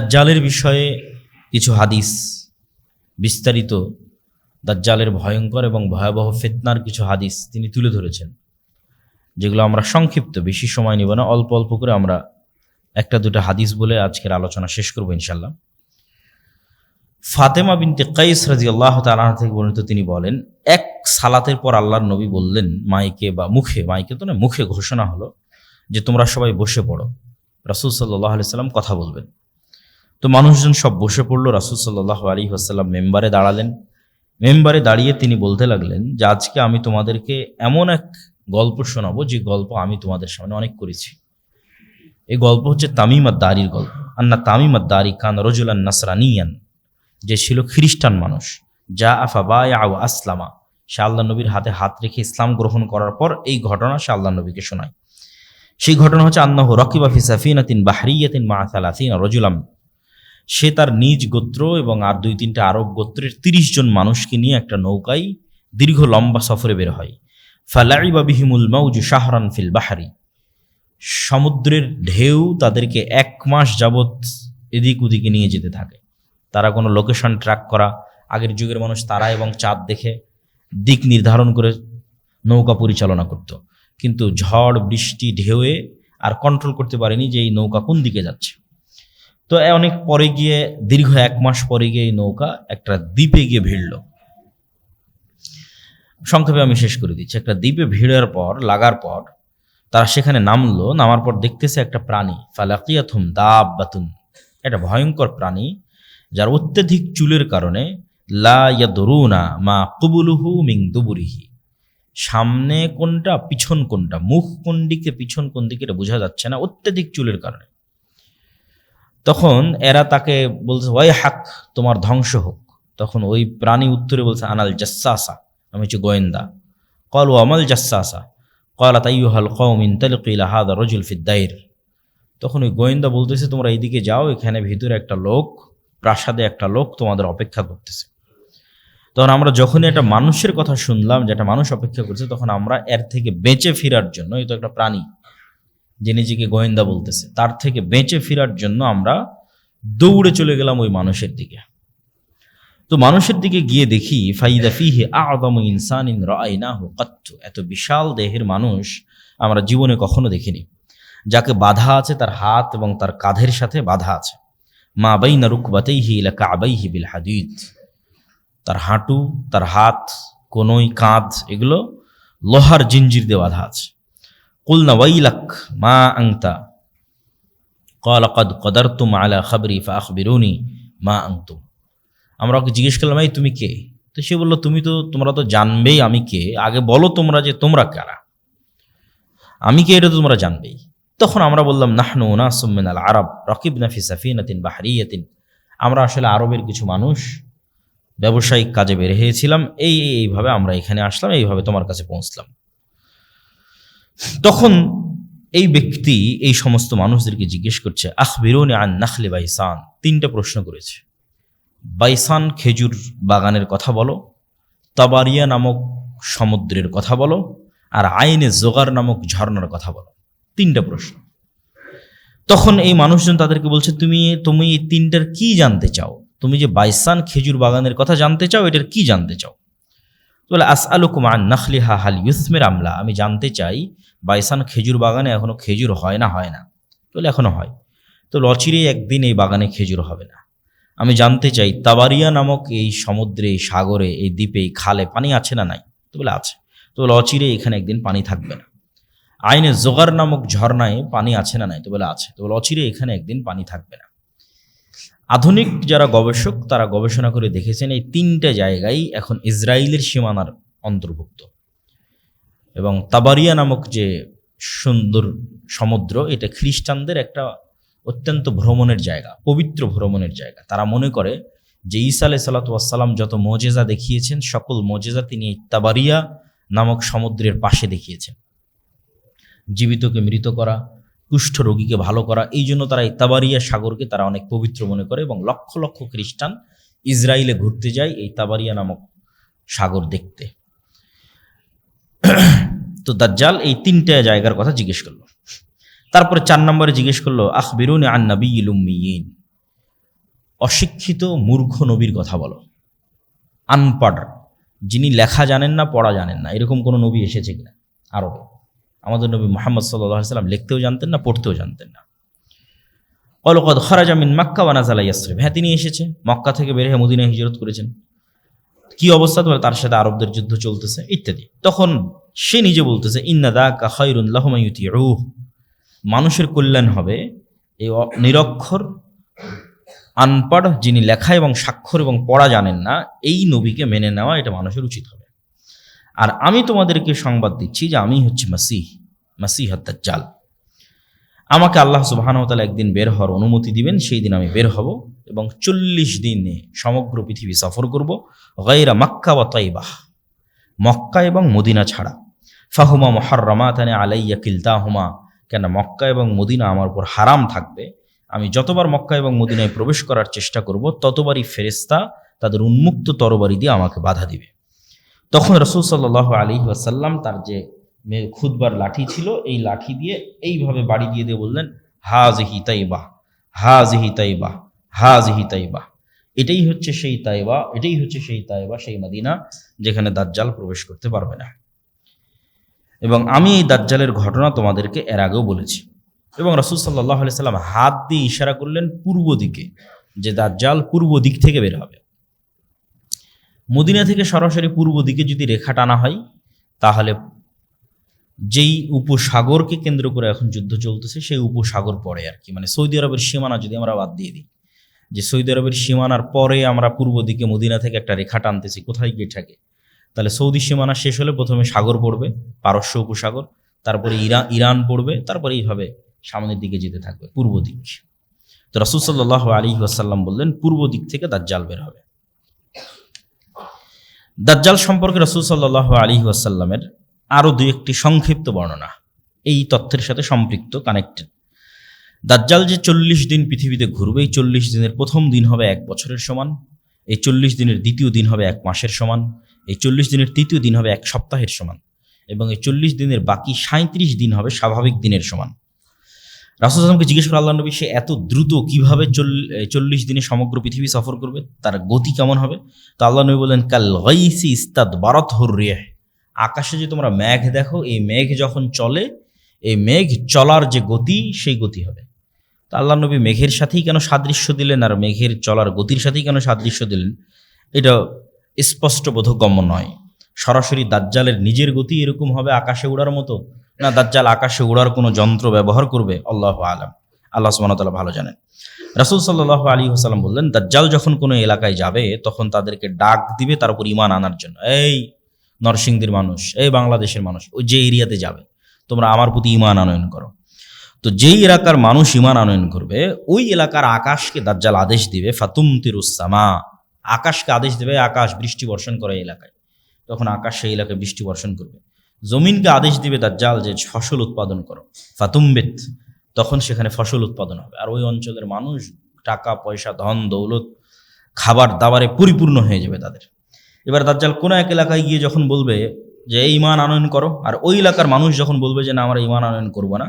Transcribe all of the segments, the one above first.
দাজ্জালের বিষয়ে কিছু হাদিস, বিস্তারিত দাজ্জালের ভয়ঙ্কর এবং ভয়াবহ ফিতনার কিছু হাদিস তিনি তুলে ধরেছেন, যেগুলো আমরা সংক্ষিপ্ত, বেশি সময় নিব না, অল্প অল্প করে আমরা একটা দুটো হাদিস বলে আজকের আলোচনা শেষ করবো ইনশাল্লাহ। ফাতেমা বিনতে কাইস রাদিয়াল্লাহু তাআলা থেকে বর্ণিত, তিনি বলেন, এক সালাতের পর আল্লাহর নবী বললেন মাইকে বা মুখে, মাইকে তো না, মুখে ঘোষণা হলো যে তোমরা সবাই বসে পড়ো, রাসূল সাল্লাল্লাহু আলাইহি ওয়াসাল্লাম কথা বলবেন। তো মানুষজন সব বসে পড়লো। রাসূল সাল্লাল্লাহু আলাইহি ওয়াসাল্লাম মেম্বারে দাঁড়ালেন। মেম্বারে দাঁড়িয়ে তিনি বলতে লাগলেন যে আজকে আমি তোমাদেরকে এমন এক গল্প শোনাবো যে গল্প আমি তোমাদের সামনে অনেক করেছি। এই গল্প হচ্ছে তামিম আদ-দারির গল্প। আন্না তামিম আদ-দারি কান রাজুলান নাসরানিয়ান, যে ছিল খ্রিস্টান মানুষ। যা আফা বায়া ওয়া আসলামা, সে আল্লাহ নবীর হাতে হাত রেখে ইসলাম গ্রহণ করার পর এই ঘটনা সে আল্লাহ নবীকে শোনায়। সেই ঘটনা হচ্ছে আন্নাহু রাকিবা ফি সাফিনাতিন বাহরিয়াতিন মা সালাসিনা রাজুলাম, সে তার নিজ গোত্র এবং আর 2-3টা আরব গোত্রের 30 জন মানুষকে নিয়ে একটা নৌকায় দীর্ঘ লম্বা সফরে বের হয়। ফালাইবা বিহিমুল মাউজু শাহরান ফিল বাহরি, সমুদ্রের ঢেউ তাদেরকে 1 মাস যাবৎ এদিক ওদিকে নিয়ে যেতে থাকে। তারা কোনো লোকেশন ট্র্যাক করা, আগের যুগের মানুষ তারা এবং চাঁদ দেখে দিক নির্ধারণ করে নৌকা পরিচালনা করত, কিন্তু ঝড় বৃষ্টি ঢেউয়ে আর কন্ট্রোল করতে পারেনি যে এই নৌকা কোন দিকে যাচ্ছে। তো অনেক পরে গিয়ে, দীর্ঘ 1 মাস পরে গিয়ে এই নৌকা একটা দ্বীপে গিয়ে ভিড়ল। সংক্ষেপে আমি শেষ করে দিচ্ছি। একটা দ্বীপে ভিড়ার পর, লাগার পর তারা সেখানে নামলো। নামার পর দেখতেছে একটা প্রাণী, ফালাকিয়াতুম দাব্বাতুন, একটা ভয়ঙ্কর প্রাণী যার অত্যধিক চুলের কারণে লা ইয়াদরুনা মা কুবুলুহু মিন দুবুরিহি, সামনে কোনটা পিছন কোনটা, মুখ কোন দিকে পিছন কোন দিকে এটা বোঝা যাচ্ছে না অত্যধিক চুলের কারণে। তখন এরা তাকে বলছে ওয়াই হাক, তোমার ধ্বংস হোক। তখন ওই প্রাণী উত্তরে বলছে আনাল জাসসাসা, আমি হচ্ছে গোয়েন্দা। ক্বালু আমাল জাসসাসা ক্বালাত আইয়ুহাল কওম ইনতালিকু ইলা হাযা রাজুল ফিদ দাইর। তখন ওই গোয়েন্দা বলতেছে তোমরা এইদিকে যাও, এখানে ভিতরে একটা লোক, প্রাসাদে একটা লোক তোমাদের অপেক্ষা করতেছে। তখন আমরা যখনই একটা মানুষের কথা শুনলাম যে একটা মানুষ অপেক্ষা করছে, তখন আমরা এর থেকে বেঁচে ফেরার জন্য, এই তো একটা প্রাণী যে নিজেকে গোয়েন্দা বলতেছে, তার থেকে বেঁচে ফেরার জন্য আমরা দৌড়ে চলে গেলাম ওই মানুষের দিকে। তো মানুষের দিকে গিয়ে দেখি ফাইদা ফিহি আ'যামু ইনসানিন রাআইনাহু কাত্তু, এত বিশাল দেহের মানুষ আমরা জীবনে কখনো দেখিনি, যাকে বাধা আছে তার হাত এবং তার কাঁধের সাথে বাধা আছে। মা বাইনা রুকবাতাইহি ইলা কা'বাইহি বিল হাদিদ, তার হাঁটু, তার হাত, কোনই, কাঁধ, এগুলো লোহার জিঞ্জির দিয়ে বাধা আছে। কুলনা ওয়াইলাক মা আনতা ক্বালা ক্বাদ কদারতুম আলা খাবরি ফাআখবিরুনি মা আনতুম। আমরা ওকে জিজ্ঞেস করলাম এই তুমি কে? তো সে বলল তোমরা তো জানবেই আমি কে, আগে বলো তোমরা যে তোমরা কারা, আমি কে এটা তো তোমরা জানবেই। তখন আমরা বললাম নাহনু উনাসুম মিনাল আরব রাকিবনা ফি সাফিনাতিন বাহরিয়াতিন, আমরা আসলে আরবের কিছু মানুষ, ব্যবসায়িক কাজে বের হয়েছিলাম, এইভাবে আমরা এখানে আসলাম, এইভাবে তোমার কাছে পৌঁছলাম। তখন এই ব্যক্তি এই সমস্ত মানুষদেরকে জিজ্ঞেস করছে আখবিরুনি আন নাখলি বাইসান, 3টা প্রশ্ন করেছে। বাইসান খেজুর বাগানের কথা বলো, তাবারিয়া নামক সমুদ্রের কথা বলো, আর আইনে জোগার নামক ঝর্ণার কথা বলো। 3টা প্রশ্ন। তখন এই মানুষজন তাদেরকে বলছে তুমি এই 3টার কি জানতে চাও? তুমি যে বাইসান খেজুর বাগানের কথা জানতে চাও, এটার কি জানতে চাও? বলে আসআলুকুম আন নাখলিহা হাল ইউসমির আমলা, আমি জানতে চাই বাইসান খেজুর বাগানে এখনো খেজুর হয় না? বলে এখনো হয়। তো অচিরেই একদিন এই বাগানে খেজুর হবে না। আমি জানতে চাই তাবারিয়া নামক এই সমুদ্রে, এই সাগরে, এই দ্বীপে, এই খালে পানি আছে না নাই? তো বলে আছে। তো বলে অচিরেই এখানে একদিন পানি থাকবে না। আইনে জোগার নামক ঝর্ণায় পানি আছে না নাই? তো বলে আছে। তো বলে অচিরেই এখানে একদিন পানি থাকবে না। আধুনিক যারা গবেষক তারা গবেষণা করে দেখেছেন এই 3টা জায়গায় এখন ইসরায়েলের সীমানার অন্তর্ভুক্ত, এবং তাবারিয়া নামক যে সুন্দর সমুদ্র, এটা খ্রিস্টানদের একটা অত্যন্ত ভ্রমণের জায়গা, পবিত্র ভ্রমণের জায়গা। তারা মনে করে যে ঈসা আলাইহিস সালাতু ওয়াস সালাম যত মুজিজা দেখিয়েছেন, সকল মুজিজা তিনি এই তাবারিয়া নামক সমুদ্রের পাশে দেখিয়েছেন। জীবিতকে মৃত করা, কুষ্ঠ রোগীকে ভালো করা, এই জন্য তারা এই তাবারিয়া সাগরকে তারা অনেক পবিত্র মনে করে, এবং লক্ষ লক্ষ খ্রিস্টান ইসরায়েলে ঘুরতে যায় এই তাবারিয়া নামক সাগর দেখতে। তো দাজ্জাল এই 3টা জায়গার কথা জিজ্ঞেস করলো। তারপরে 4 নম্বরে জিজ্ঞেস করলো আখবিরুনি আন নাবিয়্যিল উম্মিয়িন, অশিক্ষিত মূর্খ নবীর কথা বলো, আনপাড়, যিনি লেখা জানেন না পড়া জানেন না, এরকম কোনো নবী এসেছে কিনা আরবে? আমাদের নবী মুহাম্মদ সাল্লাল্লাহু আলাইহি সাল্লাম লিখতেও জানতেন না, পড়তেও জানতেন না। ক্বালু ক্বাদ খারাজা মিন মাক্কা ওয়া নাযালা ইয়াসরিব, হ্যাঁ তিনি এসেছে, মক্কা থেকে বের হয়ে মদিনায় হিজরত করেছেন। কি অবস্থা? বলে তার সাথে আরবদের যুদ্ধ চলতেছে ইত্যাদি। তখন সে নিজে বলতেছে ইন্না যাকা খায়রুন লাহুম ইউতিউহু, মানুষের কল্যাণ হবে এই নিরক্ষর আনপড়, যিনি লেখা এবং স্বাক্ষর এবং পড়া জানেন না, এই নবীকে মেনে নেওয়া এটা মানুষের উচিত হবে। আর আমি তোমাদেরকে সংবাদ দিচ্ছি যে আমি হচ্ছে মাসিহ দাজ্জাল। আমাকে আল্লাহ সুবহানাহু ওয়া তাআলা একদিন বের হওয়ার অনুমতি দিবেন, সেই দিন আমি বের হব এবং 40 দিনে সমগ্র পৃথিবী সফর করব, গায়রা মক্কা ওয়া তাইবাহ, মক্কা এবং মদিনা ছাড়া। ফাহুমা মুহাররামাতানি আলাইয়া কিলতাহুমা, কেন মক্কা এবং মদিনা আমার উপর হারাম থাকবে। আমি যতবার মক্কা এবং মদিনায় প্রবেশ করার চেষ্টা করব ততবারই ফেরেশতা তাদের উন্মুক্ত তরবারি দিয়ে আমাকে বাধা দিবে। তখন রাসূল সাল্লাল্লাহু আলাইহি ওয়াসাল্লাম তার যে খুতবার লাঠি ছিল, এই লাঠি দিয়ে এইভাবে বাড়ি দিয়ে বললেন, হাযিহি তাইবা, হাযিহি তাইবা, হাযিহি তাইবা, এটাই হচ্ছে সেই তাইবা, এটাই হচ্ছে সেই তাইবা, সেই মদিনা যেখানে দাজ্জাল প্রবেশ করতে পারবে না। এবং আমি এই দাজ্জালের ঘটনা তোমাদেরকে এর আগেও বলেছি। এবং রাসূল সাল্লাল্লাহু আলাইহি সাল্লাম হাত দিয়ে ইশারা করলেন পূর্ব দিকে, যে দাজ্জাল পূর্ব দিক থেকে বের হবে। মদিনা থেকে সরাসরি পূর্ব দিকে যদি রেখা টানা হয়, তাহলে যেই উপসাগরকে কেন্দ্র করে এখন যুদ্ধ চলতেছে সেই উপসাগর পরে আর কি, মানে সৌদি আরবের সীমানা যদি আমরা বাদ দিয়ে দিই, যে সৌদি আরবের সীমানার পরে আমরা পূর্ব দিকে মদিনা থেকে একটা রেখা টানতেছি, কোথায় গিয়ে থাকে? তাহলে সৌদি সীমানা শেষ হলে প্রথমে সাগর পড়বে, পারস্য উপসাগর, তারপরে ইরান পড়বে, তারপরে এইভাবে সামনের দিকে যেতে থাকবে পূর্ব দিক। তো রাসূল সাল্লাল্লাহু আলাইহি ওয়াসাল্লাম বললেন পূর্ব দিক থেকে দাজ্জাল বের হবে। দাজ্জাল সম্পর্কে রাসূল সাল্লাল্লাহু আলাইহি ওয়াসাল্লামের আরও দুই একটি সংক্ষিপ্ত বর্ণনা এই তথ্যের সাথে সম্পৃক্ত, কানেক্টেড। দাজ্জাল যে 40 দিন পৃথিবীতে ঘুরবে, এই 40 দিনের প্রথম দিন হবে 1 বছরের সমান, এই 40 দিনের দ্বিতীয় দিন হবে 1 মাসের সমান, এই 40 দিনের তৃতীয় দিন হবে 1 সপ্তাহের সমান, এবং এই 40 দিনের বাকি 37 দিন হবে স্বাভাবিক দিনের সমান। রাসূল সাল্লাল্লাহু আলাইহি ওয়াসাল্লামকে জিজ্ঞেস করে আল্লাহ নবী, সে এত দ্রুত কিভাবে 40 দিনে সমগ্র পৃথিবী সফর করবে, তার গতি কেমন হবে? তো আল্লাহ নবী বললেন, কাল গাইসি ইস্তাদবারাতহুর রিহ, আকাশে যে তোমরা মেঘ দেখো, এই মেঘ যখন চলে, এই মেঘ চলার যে গতি, সেই গতি হবে। তা আল্লাহ নবী মেঘের সাথেই কেন সাদৃশ্য দিলেন, আর মেঘের চলার গতির সাথেই কেন সাদৃশ্য দিলেন, এটা স্পষ্ট বোধগম্য নয়। সরাসরি দাজ্জালের নিজের গতি এরকম হবে আকাশে উড়ার মতো, না দাজ্জাল আকাশে উড়ার কোনো যন্ত্র ব্যবহার করবে? আল্লাহু আলাম, আল্লাহ সুবহানাহু ওয়া তাআলা ভালো জানেন। রাসূল সাল্লাল্লাহু আলাইহি ওয়াসাল্লাম বললেন, দাজ্জাল যখন কোনো এলাকায় যাবে তখন তাদেরকে ডাক দিবে তার উপর ঈমান আনার জন্য। এই নরসিংদীর মানুষ, এই বাংলাদেশের মানুষ, ওই যে এরিয়াতে যাবে, তোমরা আমার প্রতি ঈমান আনয়ন করো। তো যেই এলাকার মানুষ ঈমান আনয়ন করবে, ওই এলাকার আকাশকে দাজ্জাল আদেশ দিবে, ফাতুমতিরুস সামা, আকাশকে আদেশ দেবে, আকাশ বৃষ্টি বর্ষণ করে এলাকায়। তখন আকাশ সেই এলাকায় বৃষ্টি বর্ষণ করবে। জমিনকে আদেশ দিবে দাজ্জাল যে ফসল উৎপাদন করো, ফাতুমবিত, তখন সেখানে ফসল উৎপাদন হবে। আর ওই অঞ্চলের মানুষ টাকা পয়সা, ধন দৌলত, খাবার দাবারে পরিপূর্ণ হয়ে যাবে তাদের। এবার দাজ্জাল কোনো এক এলাকায় গিয়ে যখন বলবে যে এই ঈমান আনয়ন করো, আর ওই এলাকার মানুষ যখন বলবে যে না আমরা ঈমান আনয়ন করবো না,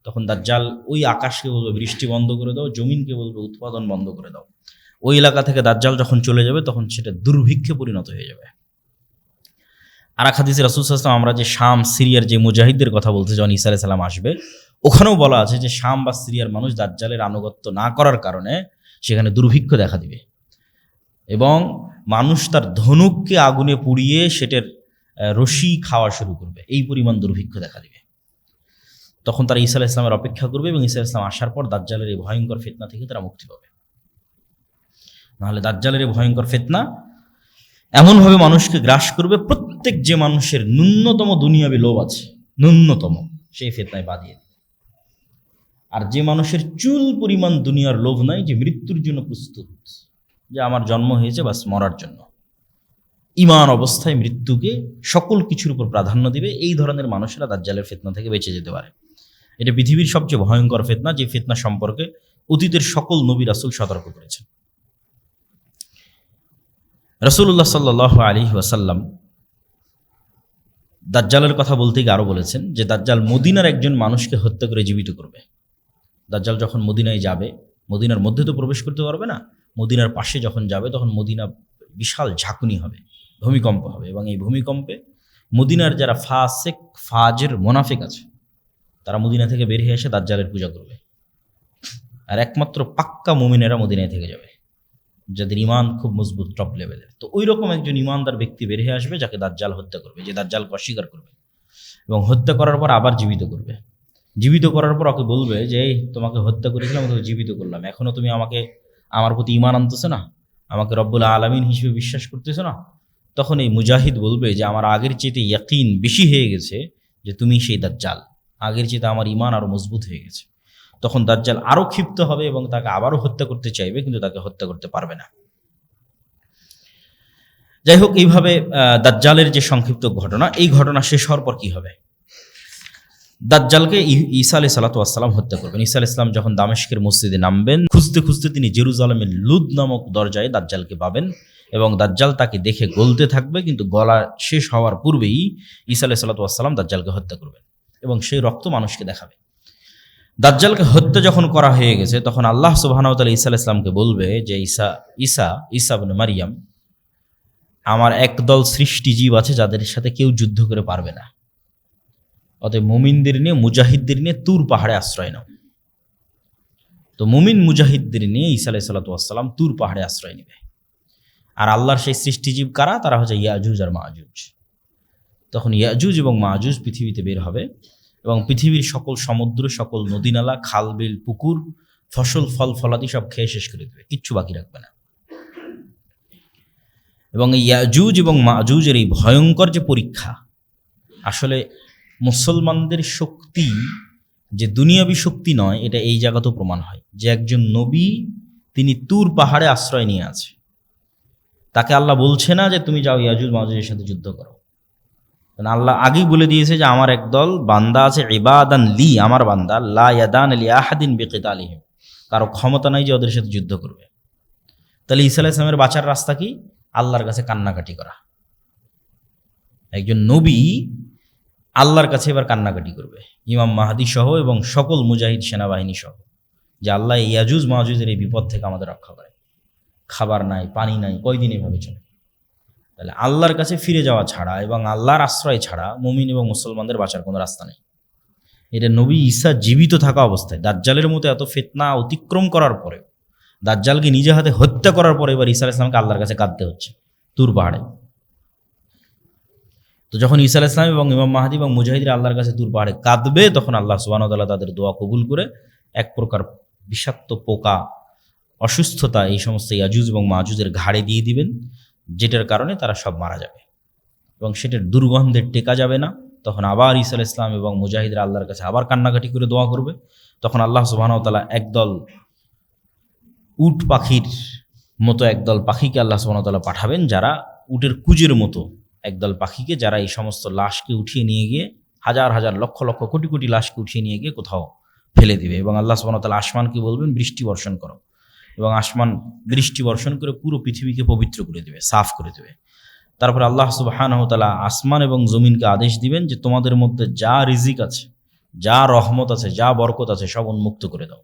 তখন দাজ্জাল ওই আকাশকে বলবে বৃষ্টি বন্ধ করে দাও, জমিনকে বলবে উৎপাদন বন্ধ করে দাও। ওই এলাকা থেকে দাজ্জাল যখন চলে যাবে তখন সেটা দুর্ভিক্ষে পরিণত হয়ে যাবে। আর এক হাদিসে রাসূল সাল্লাল্লাহু আলাইহি ওয়াসাল্লাম, আমরা যে শাম সিরিয়ার যে মুজাহিদদের কথা বলতে যখন ঈসা আলাইহিস সালাম আসবে, ওখানেও বলা আছে যে শাম বা সিরিয়ার মানুষ দাজ্জালের আনুগত্য না করার কারণে সেখানে দুর্ভিক্ষ দেখা দিবে, এবং মানুষ তার ধনুককে আগুনে পুড়িয়ে সেটার রশি খাওয়া শুরু করবে, এই পরিমাণ দুর্ভিক্ষ দেখা দিবে। তখন তারা ঈসা আলাইহিস সালামের অপেক্ষা করবে, এবং ঈসা আলাইহিস সালাম আসার পর দাজ্জালের এই ভয়ঙ্কর ফিতনা থেকে তারা মুক্তি পাবে। নাহলে দাজ্জালের এই ভয়ঙ্কর ফিতনা এমনভাবে মানুষকে গ্রাস করবে, প্রত্যেক যে মানুষের ন্যূনতম দুনিয়াবি লোভ আছে, ন্যূনতম, সেই ফিতনায় বাঁধিয়ে দেবে। আর যে মানুষের চুল পরিমাণ দুনিয়ার লোভ নাই, যে মৃত্যুর জন্য প্রস্তুত, যে আমার জন্ম হয়েছে বাস মরার জন্য, ঈমান অবস্থায় মৃত্যুকে সকল কিছুর উপর প্রাধান্য দিবে, এই ধরনের মানুষেরা দাজ্জালের ফিতনা থেকে বেঁচে যেতে পারে। এটা পৃথিবীর সবচেয়ে ভয়ঙ্কর ফিতনা, যে ফিতনা সম্পর্কে অতীতের সকল নবী রাসূল সতর্ক করেছেন। রাসূলুল্লাহ সাল্লাল্লাহু আলাইহি ওয়াসাল্লাম দাজ্জালের কথা বলতে গিয়ে আরও বলেছেন যে দাজ্জাল মদিনার একজন মানুষকে হত্যা করে জীবিত করবে। দাজ্জাল যখন মদিনায় যাবে, মদিনার মধ্যে তো প্রবেশ করতে পারবে না। মদিনার পাশে যখন যাবে তখন মদিনা বিশাল ঝাঁকুনি হবে, ভূমিকম্প হবে, এবং এই ভূমিকম্পে মদিনার যারা ফাসেক ফাজের মোনাফিক আছে তারা মদিনা থেকে বের হয়ে এসে দাজ্জালের পূজা করবে, আর একমাত্র পাক্কা মুমিনেরা মদিনায় থেকে যাবে, যাদের ইমান খুব মজবুত টপ লেভেলের। তো ওই রকম একজন ইমানদার ব্যক্তি বের হয়ে আসবে যাকে দাজ্জাল হত্যা করবে, যে দাজ্জালকে অস্বীকার করবে এবং হত্যা করার পর আবার জীবিত করবে। জীবিত করার পর ওকে বলবে যে এই তোমাকে হত্যা করেছিলাম, তোকে জীবিত করলাম, এখনো তুমি আমাকে আমার প্রতি ইমান আনতেছো না, আমাকে রব্বুল আলামিন হিসেবে বিশ্বাস করতেছো না। তখন এই মুজাহিদ বলবে যে আমার আগের চেয়ে ইয়াকিন বেশি হয়ে গেছে যে তুমি সেই দাজ্জাল, আগের চেয়ে আমার ইমান আরো মজবুত হয়ে গেছে। তখন দাজ্জাল আরো ক্ষিপ্ত হবে এবং তাকে আবারও হত্যা করতে চাইবে, কিন্তু তাকে হত্যা করতে পারবে না। যাই হোক, এইভাবে দাজ্জালের যে সংক্ষিপ্ত ঘটনা, এই ঘটনা শেষ হওয়ার পর কি হবে? দাজ্জালকে ঈসা আলাইহিস সালাতু ওয়াস সালাম হত্যা করবেন। ঈসা আলাইহিস সালাম যখন দামেস্কের মসজিদে নামবেন, খুঁজতে খুঁজতে তিনি জেরুজালেমের লুদ নামক দরজায় দাজ্জালকে পাবেন এবং দাজ্জাল তাকে দেখে গলতে থাকবে, কিন্তু গলা শেষ হওয়ার পূর্বেই ঈসা আলাইহিস সালাতু ওয়াস সালাম দাজ্জালকে হত্যা করবেন এবং সেই রক্ত মানুষকে দেখাবে। দাজ্জালকে হত্যা যখন করা হয়ে গেছে, তখন আল্লাহ সুবহানাহু ওয়া তাআলা ঈসা আলাইহিস সালামকে বলবে যে ঈসা ইবনে মারিয়াম, আমার একদল সৃষ্টি জীব আছে যাদের সাথে কেউ যুদ্ধ করে পারবে না, অতএব মুমিনদের নিয়ে মুজাহিদদের নিয়ে তুর পাহাড়ে আশ্রয় নাও। তো মুমিন মুজাহিদদের নিয়ে ঈসা আলাইহিস সালাতু ওয়াস সালাম তুর পাহাড়ে আশ্রয় নেবে। আর আল্লাহর সেই সৃষ্টিজীব কারা? তারা হচ্ছে ইয়াজুজ আর মাজুজ। তখন ইয়াজুজ এবং মাজুজ পৃথিবীতে বের হবে এবং পৃথিবীর সকল সমুদ্র, সকল নদীনালা, খাল বিল, পুকুর, ফসল ফল ফলাদি সব খেয়ে শেষ করে দেবে, কিচ্ছু বাকি রাখবে না। এবং এই ইয়াজুজ এবং মাজুজের এই ভয়ঙ্কর যে পরীক্ষা, আসলে মুসলমানদের শক্তি যে দুনিয়াবী শক্তি নয়, এটা এই জায়গাতেও প্রমাণ হয় যে একজন নবী তিনি তুর পাহাড়ে আশ্রয় নিয়ে আছে, তাকে আল্লাহ বলছে না যে তুমি যাও ইয়াজুজ মাজুজের সাথে যুদ্ধ করো। কারণ আল্লাহ আগেই বলে দিয়েছে যে আমার একদল বান্দা আছে, ইবাদান লি, আমার বান্দা, লা ইয়াদান লি আহাদিন বিকিতালিহিম, কারো ক্ষমতা নাই যে ওদের সাথে যুদ্ধ করবে। তাহলে ঈসা আলাইহিস সালামের বাঁচার রাস্তা কি? আল্লাহর কাছে কান্নাকাটি করা। একজন নবী আল্লাহর কাছে এবার কান্নাকাটি করবে, ইমাম মাহদী সহ এবং সকল মুজাহিদ সেনাবাহিনী সহ, যে আল্লাহ ইয়াজুজ মাজুজের এই বিপদ থেকে আমাদের রক্ষা করে। খাবার নাই, পানি নাই, কয়দিন এভাবে চলে। তাহলে আল্লাহর কাছে ফিরে যাওয়া ছাড়া এবং আল্লাহর আশ্রয় ছাড়া মুমিন এবং মুসলমানদের বাঁচার কোনো রাস্তা নেই। এটা নবী ঈসা জীবিত থাকা অবস্থায়, দাজ্জালের মতো এত ফিতনা অতিক্রম করার পরেও, দাজ্জালকে নিজে হাতে হত্যা করার পরে এবার ঈসা আলাইহিস সালামকে আল্লাহর কাছে কাঁদতে হচ্ছে তুর পাহাড়ে। তো যখন ঈসা আলাইহিস সালাম এবং ইমাম মাহদী এবং মুজাহিদরা আল্লাহর কাছে তুর পাহাড়ে কাঁদবে, তখন আল্লাহ সুবহানাহু ওয়া তাআলা তাদের দোয়া কবুল করে এক প্রকার বিষাক্ত পোকা, অসুস্থতা এই সমস্ত ইয়াজুজ এবং মাজুজের ঘাড়ে দিয়ে দিবেন, যেটার কারণে তারা সব মারা যাবে এবং সেটার দুর্গন্ধে টেকা যাবে না। তখন আবার ঈসা আলাইহিস সালাম এবং মুজাহিদরা আল্লাহর কাছে আবার কান্নাকাটি করে দোয়া করবে। তখন আল্লাহ সুবহানাহু ওয়া তাআলা একদল উট পাখির মতো একদল পাখিকে আল্লাহ সুবহানাহু ওয়া তাআলা পাঠাবেন, যারা উটের কুজের মতো একদল পাখিকে, যারা এই সমস্ত লাশকে উঠিয়ে নিয়ে গিয়ে, হাজার হাজার লক্ষ লক্ষ কোটি কোটি লাশকে উঠিয়ে নিয়ে গিয়ে কোথাও ফেলে দিবে। এবং আল্লাহ সুবহানাহু ওয়া তাআলা আসমানকে বলবেন বৃষ্টি বর্ষণ করো, এবং আসমান বৃষ্টি বর্ষণ করে পুরো পৃথিবীকে পবিত্র করে দেবে, সাফ করে দেবে। তারপর আল্লাহ সুবহানাহু ওয়া তাআলা আসমান এবং জমিনকে আদেশ দিবেন যে তোমাদের মধ্যে যা রিজিক আছে, যা রহমত আছে, যা বরকত আছে, সব উন্মুক্ত করে দাও।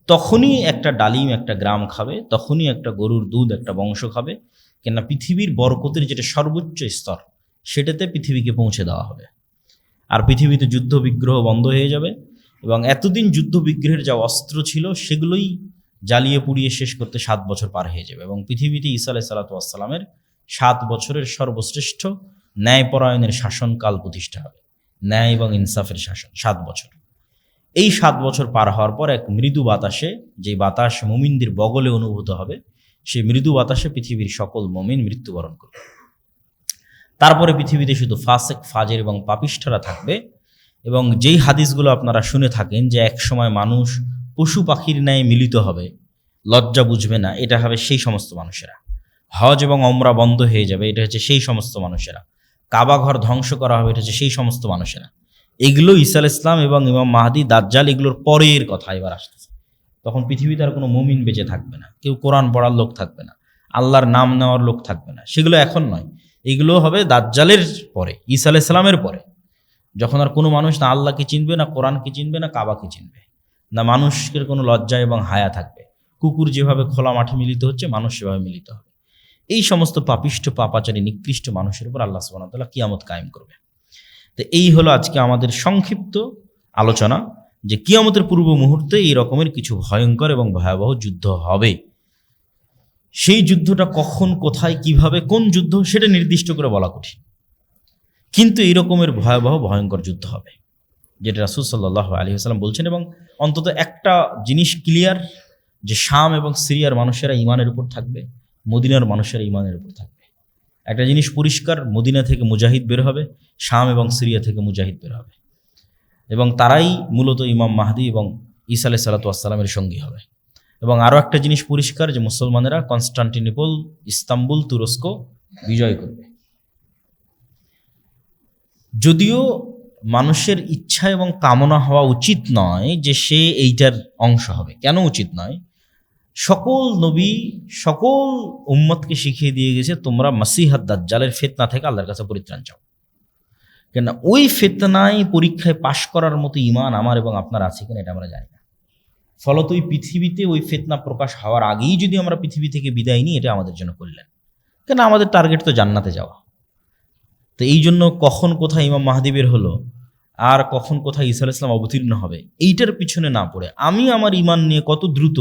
তখনই একটা ডালিম একটা গ্রাম খাবে, তখনই একটা গরুর দুধ একটা বংশ খাবে, কেননা পৃথিবীর বরকতের যেটা সর্বোচ্চ স্তর, সেটাতে পৃথিবীকে পৌঁছে দেওয়া হবে। আর পৃথিবীতে যুদ্ধ বিগ্রহ বন্ধ হয়ে যাবে এবং এতদিন যুদ্ধ বিগ্রহের যা অস্ত্র ছিল সেগুলোই জ্বালিয়ে পুড়িয়ে শেষ করতে 7 বছর পার হয়ে যাবে এবং পৃথিবীতে ঈসা আলাইহিস সালাতু ওয়াস সালামের 7 বছরের সর্বশ্রেষ্ঠ ন্যায়পরায়ণের শাসনকাল প্রতিষ্ঠা হবে, ন্যায় এবং ইনসাফের শাসন 7 বছর। এই 7 বছর পার হওয়ার পর এক মৃদু বাতাসে, যে বাতাস মুমিনদের বগলে অনুভূত হবে, সেই মৃদু বাতাসে পৃথিবীর সকল মুমিন মৃত্যুবরণ করবে। তারপরে পৃথিবীতে শুধু ফাসেক ফাজের এবং পাপিষ্ঠরা থাকবে। এবং যেই হাদিসগুলো আপনারা শুনে থাকেন যে এক সময় মানুষ পশু পাখির ন্যায় মিলিত হবে, লজ্জা বুঝবে না, এটা হবে সেই সমস্ত মানুষেরা। হজ এবং ওমরা বন্ধ হয়ে যাবে, এটা হচ্ছে সেই সমস্ত মানুষেরা। কাবা ঘর ধ্বংস করা হবে, এটা হচ্ছে সেই সমস্ত মানুষেরা। এগুলো ঈসা আলাইহিস সালাম এবং ইমাম মাহদী, দাজ্জাল, এগুলোর পরের কথা এবার আসতেছে। তখন পৃথিবীতে আর কোনো মুমিন বেঁচে থাকবে না, কেউ কোরআন পড়ার লোক থাকবে না, আল্লাহর নাম নেওয়ার লোক থাকবে না। সেগুলো এখন নয়, এগুলো হবে দাজ্জালের পরে, ঈসা আলাইহিস সালামের পরে, যখন আর কোনো মানুষ না আল্লাহকে চিনবে, না কোরআনকে চিনবে, না কাবাকে চিনবে, না মানুষের কোনো লজ্জা এবং হায়া থাকবে। কুকুর যেভাবে খোলা মাঠে মিলিত হচ্ছে, মানুষ সেভাবে মিলিত হবে। এই সমস্ত পাপিষ্ঠ পাপাচারী নিকৃষ্ট মানুষের উপর আল্লাহ সুবহানাহু ওয়া তাআলা কিয়ামত কায়েম করবে। তো এই হলো আজকে আমাদের সংক্ষিপ্ত আলোচনা যে কিয়ামতের পূর্ব মুহূর্তে এই রকমের কিছু ভয়ঙ্কর এবং ভয়াবহ যুদ্ধ হবে। সেই যুদ্ধটা কখন, কোথায়, কিভাবে, কোন যুদ্ধ সেটা নির্দিষ্ট করে বলা কঠিন, কিন্তু এই রকমের ভয়াবহ ভয়ঙ্কর যুদ্ধ হবে যেটা রাসূল সাল্লাল্লাহু আলাইহি ওয়াসাল্লাম বলছেন। এবং অন্তত একটা জিনিস ক্লিয়ার, যে শাম এবং সিরিয়ার মানুষেরা ঈমানের উপর থাকবে, মদিনার মানুষেরা ঈমানের উপর থাকবে। একটা জিনিস পরিষ্কার, মদিনা থেকে মুজাহিদ বের হবে, শাম এবং সিরিয়া থেকে মুজাহিদ বের হবে, এবং তারাই মূলত ইমাম মাহদি এবং ঈসা আলাইহিস সালাতু ওয়াস সালামের সঙ্গী হবে। এবং আরও একটা জিনিস পরিষ্কার, যে মুসলমানেরা কনস্টান্টিনোপল, ইস্তাম্বুল, তুরস্ক বিজয় করবে। যদিও মানুষের ইচ্ছা এবং কামনা হওয়া উচিত নয় যে সে এইটার অংশ হবে। কেন উচিত নয়? সকল নবী সকল উম্মতকে শিখিয়ে দিয়ে গেছে, তোমরা মাসিহাদ দাজ্জালের ফিতনা থেকে আল্লাহর কাছে পরিত্রাণ চাও। কেন ওই ফিতনায় পরীক্ষায় পাশ করার মতো ঈমান আমার এবং আপনার আছে কিনা এটা আমরা জানি না। ফলত ওই পৃথিবীতে ওই ফিতনা প্রকাশ হওয়ার আগেই যদি আমরা পৃথিবী থেকে বিদায় নিই, এটা আমাদের জন্য কল্যাণ। কেন আমাদের টার্গেট তো জান্নাতে যাওয়া। তো এই জন্য কখন কোথায় ইমাম মাহদি বের হলো আর কখন কোথায় ঈসা আলাইহিস সালাম অবতীর্ণ হবে, এইটার পিছনে না পড়ে আমি আমার ঈমান নিয়ে কত দ্রুত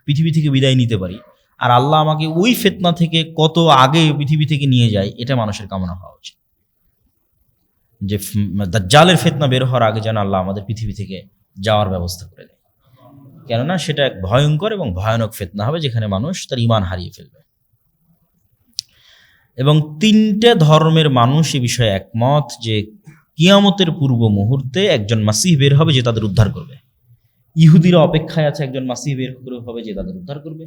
পৃথিবী থেকে বিদায় নিতে পারি, আর আল্লাহ আমাকে ওই ফিতনা থেকে কত আগে পৃথিবী থেকে নিয়ে যায়, এটা মানুষের কামনা হওয়া উচিত। যে দাজ্জালের ফিতনা বের হওয়ার আগে যেন আল্লাহ আমাদের পৃথিবী থেকে যাওয়ার ব্যবস্থা করে দেয়। কেননা সেটা এক ভয়ঙ্কর এবং ভয়ানক ফিতনা হবে, যেখানে মানুষ তার ঈমান হারিয়ে ফেলবে। এবং তিনটে ধর্মের মানুষ এ বিষয়ে একমত যে কিয়ামতের পূর্ব মুহূর্তে একজন মাসিহ বের হবে যে তাদের উদ্ধার করবে। ইহুদিরা অপেক্ষায় আছে একজন মাসিহ বের হবে যে তাদের উদ্ধার করবে,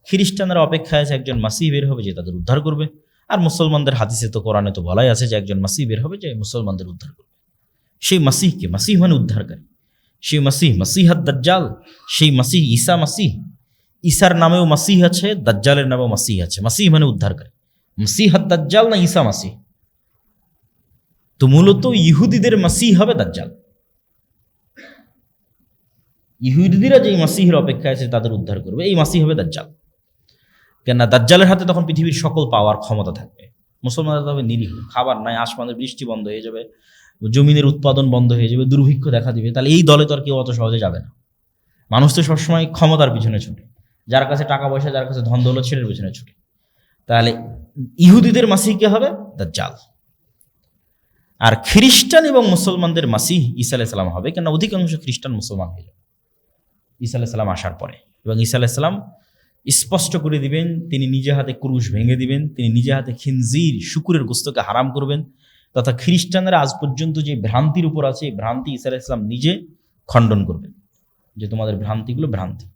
খ্রিস্টানরা অপেক্ষায় আছে একজন মাসিহ বের হবে যে তাদের উদ্ধার করবে, আর মুসলমানদের হাদিসে তো কোরআনে তো বলাই আছে যে একজন মাসিহ বের হবে যে মুসলমানদের উদ্ধার করবে। সেই মাসিহকে, মাসিহ মানে উদ্ধারকারী, সেই মাসিহ মাসিহাদ দাজ্জাল, সেই মাসিহ ঈসা মাসিহ। ঈসার নামেও মাসিহ আছে, দাজ্জালের নামেও মাসিহ আছে। মাসিহ মানে উদ্ধারকারী। মাসিহাদ দাজ্জাল না ঈসা মাসিহ? তো মূলত ইহুদিদের মাসিহ হবে দাজ্জাল। ইহুদিরা যেই মাসিহের অপেক্ষায় আছে তাদের উদ্ধার করবে, এই মাসিহ হবে দাজ্জাল। কেননা দাজ্জালের হাতে তখন পৃথিবীর সকল পাওয়ার ক্ষমতা থাকবে। মুসলমানরা তবে নিরীহ, খাবার নাই, আসমানের বৃষ্টি বন্ধ হয়ে যাবে, জমিনের উৎপাদন বন্ধ হয়ে যাবে, দুর্ভিক্ষ দেখা দিবে। তাহলে এই দলে তো আর কেউ অত সহজে যাবে না। মানুষ তো সবসময় ক্ষমতার পিছনে ছুটে, যার কাছে টাকা পয়সা, যার কাছে ধন দৌলত, সেটার পিছনে ছুটে। তাহলে ইহুদিদের মাসিহ কে হবে? দাজ্জাল। আর খ্রিস্টান এবং মুসলমানদের মাসিহ ঈসা আলাইহিস সালাম হবে, কেন অধিকাংশ খ্রিস্টান মুসলমান হয়ে যাবে ঈসা আলাইহিস সালাম আসার পরে। এবং ঈসা আলাইহিস সালাম স্পষ্ট করে দিবেন, তিনি নিজে হাতে ক্রুশ ভেঙে দিবেন, তিনি নিজে হাতে খিনজির, শুকুরের গোস্তকে হারাম করবেন। তথা খ্রিস্টানরা আজ পর্যন্ত যে ভ্রান্তির উপর আছে, এই ভ্রান্তি ঈসা আলাইহিস সালাম নিজে খণ্ডন করবেন, যে তোমাদের ভ্রান্তিগুলো ভ্রান্তি।